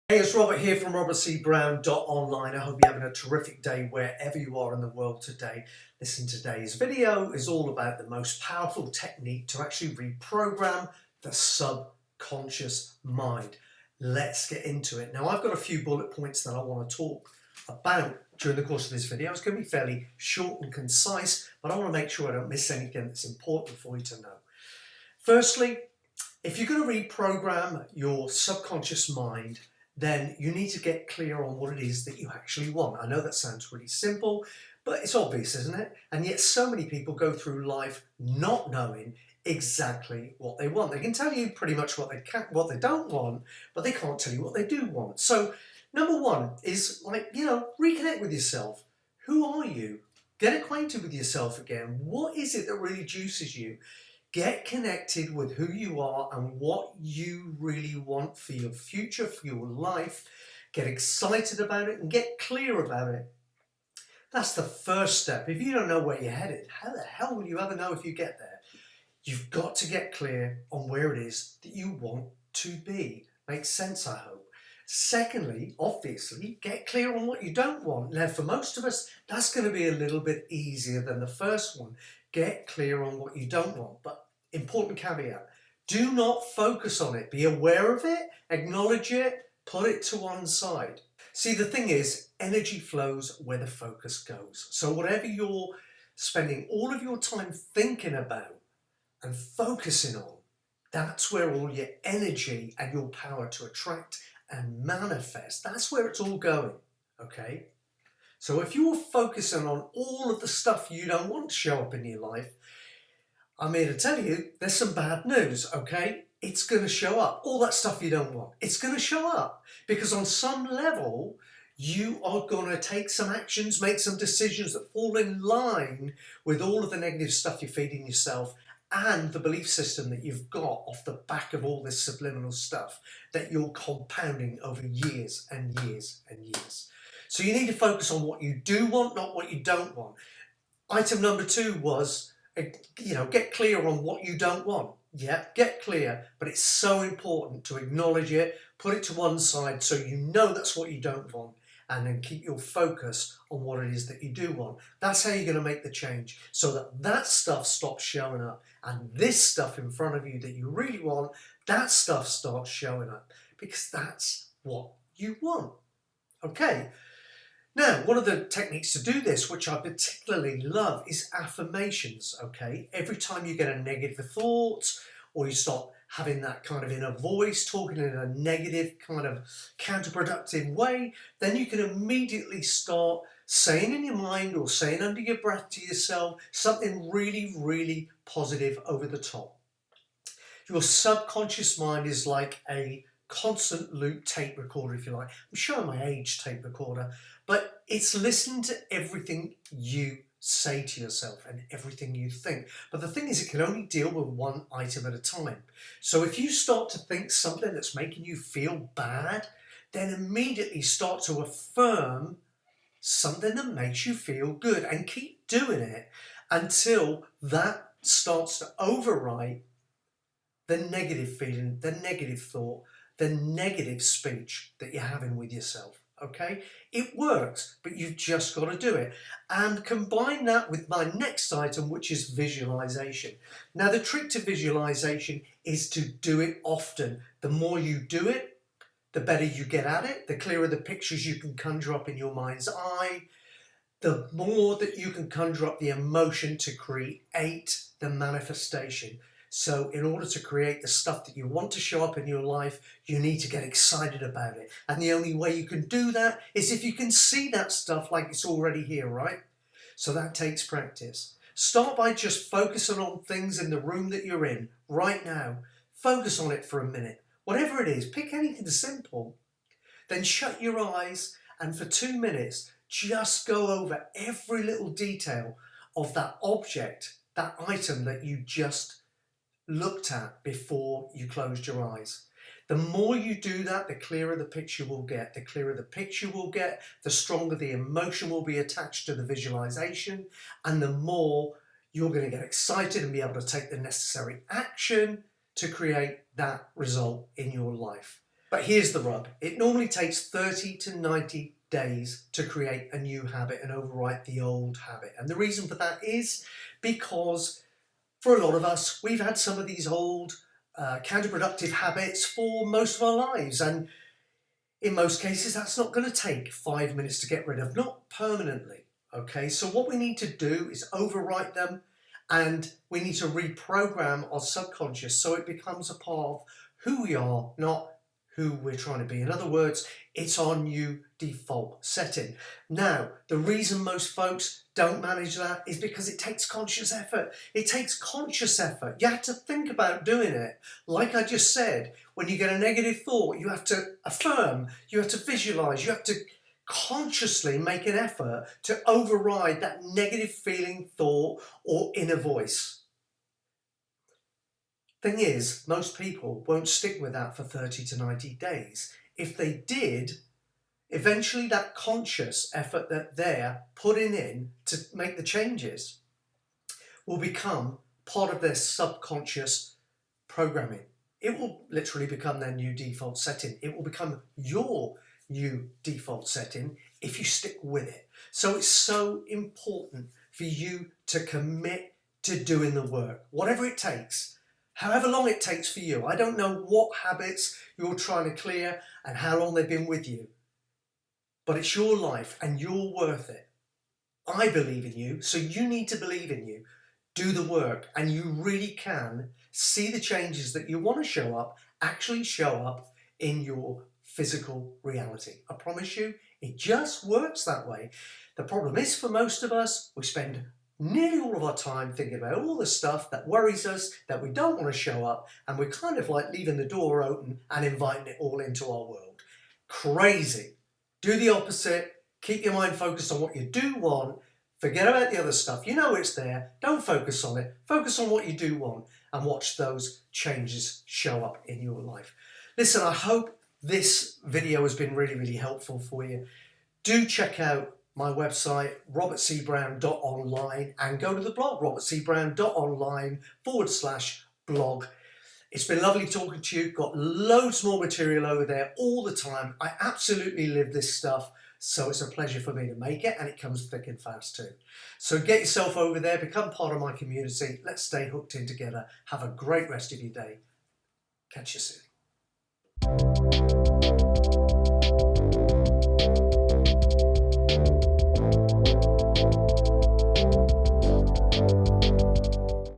Hey, it's Robert here from robertcbrown.online. I hope you're having a terrific day wherever you are in the world today. Listen, today's video is all about the most powerful technique to actually reprogram the subconscious mind. Let's get into it. Now, I've got a few bullet points that I want to talk about during the course of this video. It's going to be fairly short and concise, but I want to make sure I don't miss anything that's important for you to know. Firstly, if you're going to reprogram your subconscious mind, then you need to get clear on what it is that you actually want. I know that sounds really simple, but it's obvious, isn't it? And yet so many people go through life not knowing exactly what they want. They can tell you pretty much what they don't want, but they can't tell you what they do want. So number one is reconnect with yourself. Who are you? Get acquainted with yourself again. What is it that really juices you? Get connected with who you are and what you really want for your future, for your life. Get excited about it and get clear about it. That's the first step. If you don't know where you're headed, how the hell will you ever know if you get there? You've got to get clear on where it is that you want to be. Makes sense, I hope. Secondly, obviously, get clear on what you don't want. Now, for most of us, that's going to be a little bit easier than the first one. Get clear on what you don't want. But important caveat, do not focus on it. Be aware of it, acknowledge it, put it to one side. See, the thing is, energy flows where the focus goes. So whatever you're spending all of your time thinking about and focusing on, that's where all your energy and your power to attract and manifest, that's where it's all going, okay? So if you're focusing on all of the stuff you don't want to show up in your life, I'm here to tell you there's some bad news, okay? It's going to show up. All that stuff you don't want, it's going to show up. Because on some level, you are going to take some actions, make some decisions that fall in line with all of the negative stuff you're feeding yourself and the belief system that you've got off the back of all this subliminal stuff that you're compounding over years and years and years. So you need to focus on what you do want, not what you don't want. Item number 2 was, get clear on what you don't want. Yeah, get clear, but it's so important to acknowledge it, put it to one side so you know that's what you don't want, and then keep your focus on what it is that you do want. That's how you're going to make the change, so that that stuff stops showing up, and this stuff in front of you that you really want, that stuff starts showing up, because that's what you want. Okay. Now, one of the techniques to do this, which I particularly love, is affirmations, okay? Every time you get a negative thought or you start having that kind of inner voice talking in a negative kind of counterproductive way, then you can immediately start saying in your mind or saying under your breath to yourself something really, really positive over the top. Your subconscious mind is like a constant loop tape recorder, if you like. I'm showing my age, tape recorder, but it's listening to everything you say to yourself and everything you think. But the thing is, it can only deal with one item at a time. So if you start to think something that's making you feel bad, then immediately start to affirm something that makes you feel good and keep doing it until that starts to override the negative feeling, the negative thought, the negative speech that you're having with yourself, okay? It works, but you've just got to do it. And combine that with my next item, which is visualization. Now, the trick to visualization is to do it often. The more you do it, the better you get at it, the clearer the pictures you can conjure up in your mind's eye, the more that you can conjure up the emotion to create the manifestation. So in order to create the stuff that you want to show up in your life, you need to get excited about it. And the only way you can do that is if you can see that stuff like it's already here, right? So that takes practice. Start by just focusing on things in the room that you're in right now. Focus on it for a minute. Whatever it is, pick anything simple. Then shut your eyes and for 2 minutes, just go over every little detail of that object, that item that you just looked at before you closed your eyes. The more you do that, the clearer the picture will get. The clearer the picture will get, the stronger the emotion will be attached to the visualization, and the more you're going to get excited and be able to take the necessary action to create that result in your life. But here's the rub. It normally takes 30 to 90 days to create a new habit and overwrite the old habit. And the reason for that is because for a lot of us, we've had some of these old counterproductive habits for most of our lives. And in most cases, that's not going to take 5 minutes to get rid of, not permanently. Okay, so what we need to do is overwrite them, and we need to reprogram our subconscious so it becomes a part of who we are, not who we're trying to be. In other words, it's our new default setting. Now, the reason most folks don't manage that is because it takes conscious effort. It takes conscious effort. You have to think about doing it. Like I just said, when you get a negative thought, you have to affirm, you have to visualize, you have to consciously make an effort to override that negative feeling, thought, or inner voice. Thing is, most people won't stick with that for 30 to 90 days. If they did, eventually that conscious effort that they're putting in to make the changes will become part of their subconscious programming. It will literally become their new default setting. It will become your new default setting if you stick with it. So it's so important for you to commit to doing the work, whatever it takes, however long it takes for you. I don't know what habits you're trying to clear and how long they've been with you, but it's your life and you're worth it. I believe in you, so you need to believe in you. Do the work, and you really can see the changes that you want to show up actually show up in your physical reality. I promise you, it just works that way. The problem is, for most of us, we spend nearly all of our time thinking about all the stuff that worries us, that we don't want to show up, and we're kind of like leaving the door open and inviting it all into our world. Crazy. Do the opposite. Keep your mind focused on what you do want. Forget about the other stuff. You know it's there. Don't focus on it. Focus on what you do want and watch those changes show up in your life. Listen, I hope this video has been really, really helpful for you. Do check out my website, robertcbrown.online, and go to the blog, robertcbrown.online/blog. It's been lovely talking to you. Got loads more material over there all the time. I absolutely live this stuff, so it's a pleasure for me to make it, and it comes thick and fast too. So get yourself over there, become part of my community. Let's stay hooked in together. Have a great rest of your day. Catch you soon.